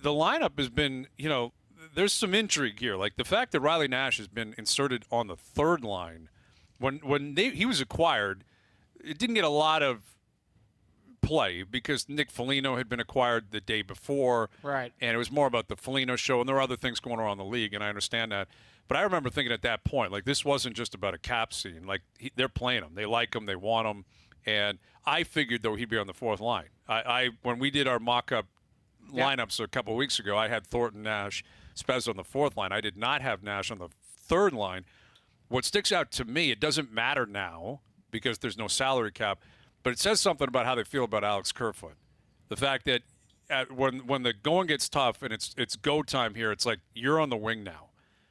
the lineup has been, there's some intrigue here. Like the fact that Riley Nash has been inserted on the third line when he was acquired, it didn't get a lot of play because Nick Foligno had been acquired the day before. Right. And it was more about the Foligno show, and there were other things going on in the league, and I understand that. But I remember thinking at that point, like, this wasn't just about a cap scene. Like, they're playing him. They like him. They want him. And I figured, though, he'd be on the fourth line. When we did our mock-up lineups a couple of weeks ago, I had Thornton, Nash, Spez on the fourth line. I did not have Nash on the third line. What sticks out to me, it doesn't matter now because there's no salary cap, but it says something about how they feel about Alex Kerfoot. The fact that when the going gets tough and it's go time here, it's like you're on the wing now.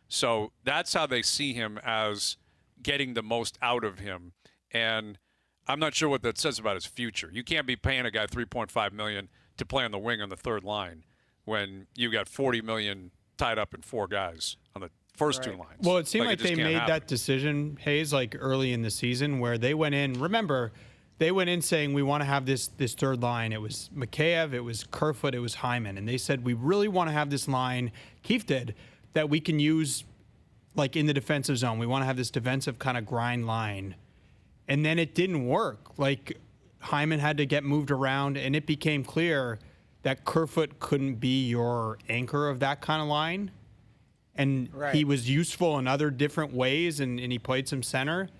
So that's how they see him, as getting the most out of him. And I'm not sure what that says about his future. You can't be paying a guy $3.5 million to play on the wing on the third line when you got $40 million tied up in 4 guys on the first 2 lines. Well, it seemed like it they made happen. that decision, Hayes, like early in the season, where they went in. Remember, they went in saying we want to have this third line. It was Mikheyev, it was Kerfoot, it was Hyman, and they said we really want to have this line. Keefe did that we can use like in the defensive zone. We want to have this defensive kind of grind line, and then it didn't work. Like Hyman had to get moved around, and it became clear that Kerfoot couldn't be your anchor of that kind of line. And he was useful in other different ways, and he played some center.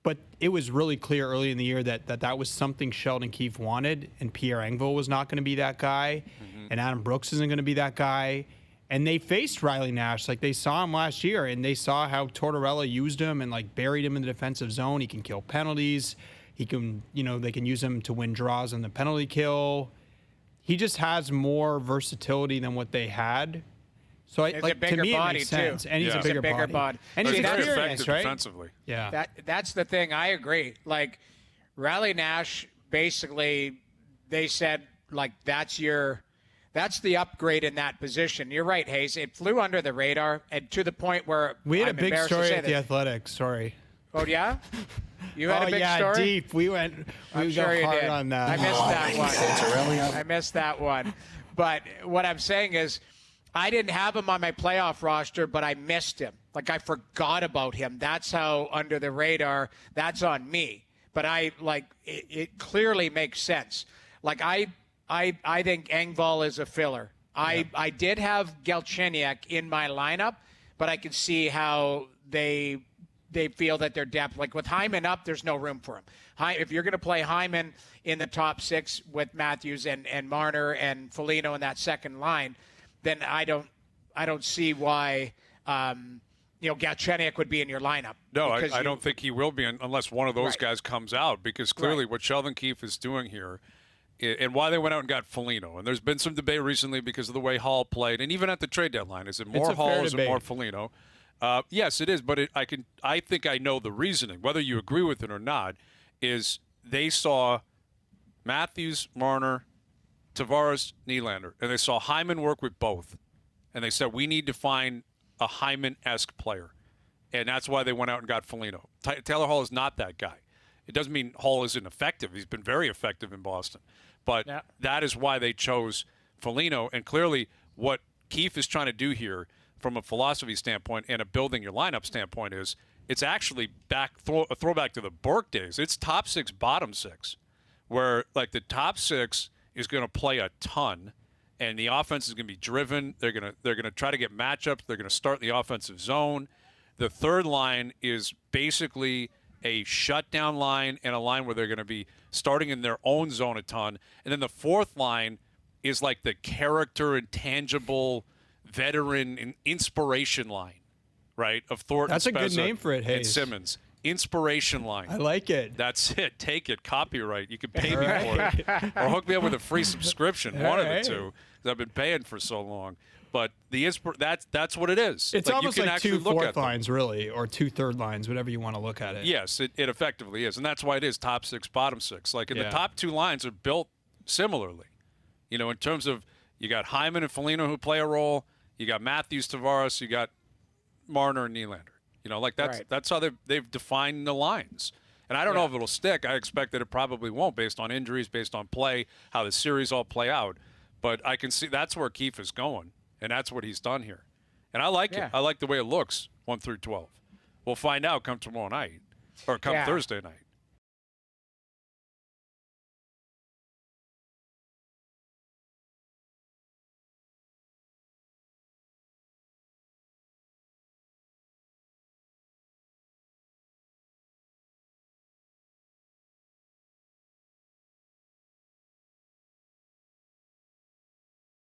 But it was really clear early in the year that was something Sheldon Keefe wanted, and Pierre Engvall was not going to be that guy, and Adam Brooks isn't going to be that guy. And they faced Riley Nash. Like, they saw him last year, and they saw how Tortorella used him and, like, buried him in the defensive zone. He can kill penalties. He can, they can use him to win draws on the penalty kill. He just has more versatility than what they had. So a bigger to me, body, it makes sense. too. And he's a bigger body. And he's very experienced, effective right? defensively. Yeah. That's the thing. I agree. Like, Riley Nash, basically, they said, like, that's the upgrade in that position. You're right, Hayes. It flew under the radar, and to the point where We had I'm a big embarrassed to story say at the this. Athletic. Sorry. Oh, yeah? You had a big story? Deep. We I'm go sure you hard did. on that. I missed that one. I missed that one. But what I'm saying is, I didn't have him on my playoff roster, but I missed him. Like, I forgot about him. That's how under the radar. That's on me. But it clearly makes sense. Like, I think Engvall is a filler. I did have Galchenyuk in my lineup, but I can see how they feel that their depth, like with Hyman up, there's no room for him. If you're going to play Hyman in the top 6 with Matthews and Marner and Foligno in that second line, then I don't see why Galchenyuk would be in your lineup. No, I don't think he will be unless one of those guys comes out, because clearly what Sheldon Keefe is doing here, and why they went out and got Foligno, and there's been some debate recently because of the way Hall played, and even at the trade deadline, is it more Hall or is it more Foligno? Yes, it is, but I think I know the reasoning. Whether you agree with it or not, is they saw Matthews, Marner, Tavares, Nylander, and they saw Hyman work with both, and they said, we need to find a Hyman-esque player, and that's why they went out and got Foligno. Taylor Hall is not that guy. It doesn't mean Hall isn't effective. He's been very effective in Boston, but that is why they chose Foligno, and clearly what Keefe is trying to do here from a philosophy standpoint and a building your lineup standpoint is it's actually a throwback to the Burke days. It's top 6, bottom 6, where like the top 6 is going to play a ton, and the offense is going to be driven. They're going to try to get matchups. They're going to start in the offensive zone. The third line is basically a shutdown line and a line where they're going to be starting in their own zone a ton. And then the fourth line is like the character and tangible veteran and inspiration line, right, of Thornton. That's a good name for it, Hayes. And Simmons. Inspiration line. I like it. That's it. Take it. Copyright. You can pay me for it. Or hook me up with a free subscription. One of the two. Because I've been paying for so long. But that's what it is. It's almost like 2 fourth lines, them. really, or 2 third lines, whatever you want to look at it. Yes, it effectively is. And that's why it is top 6, bottom 6. Like, the top 2 lines are built similarly. In terms of you got Hyman and Foligno who play a role. You got Matthews, Tavares. You got Marner and Nylander. That's how they've defined the lines. And I don't know if it'll stick. I expect that it probably won't, based on injuries, based on play, how the series all play out. But I can see that's where Keefe is going, and that's what he's done here. And I like it. I like the way it looks, 1 through 12. We'll find out come tomorrow night or come Thursday night.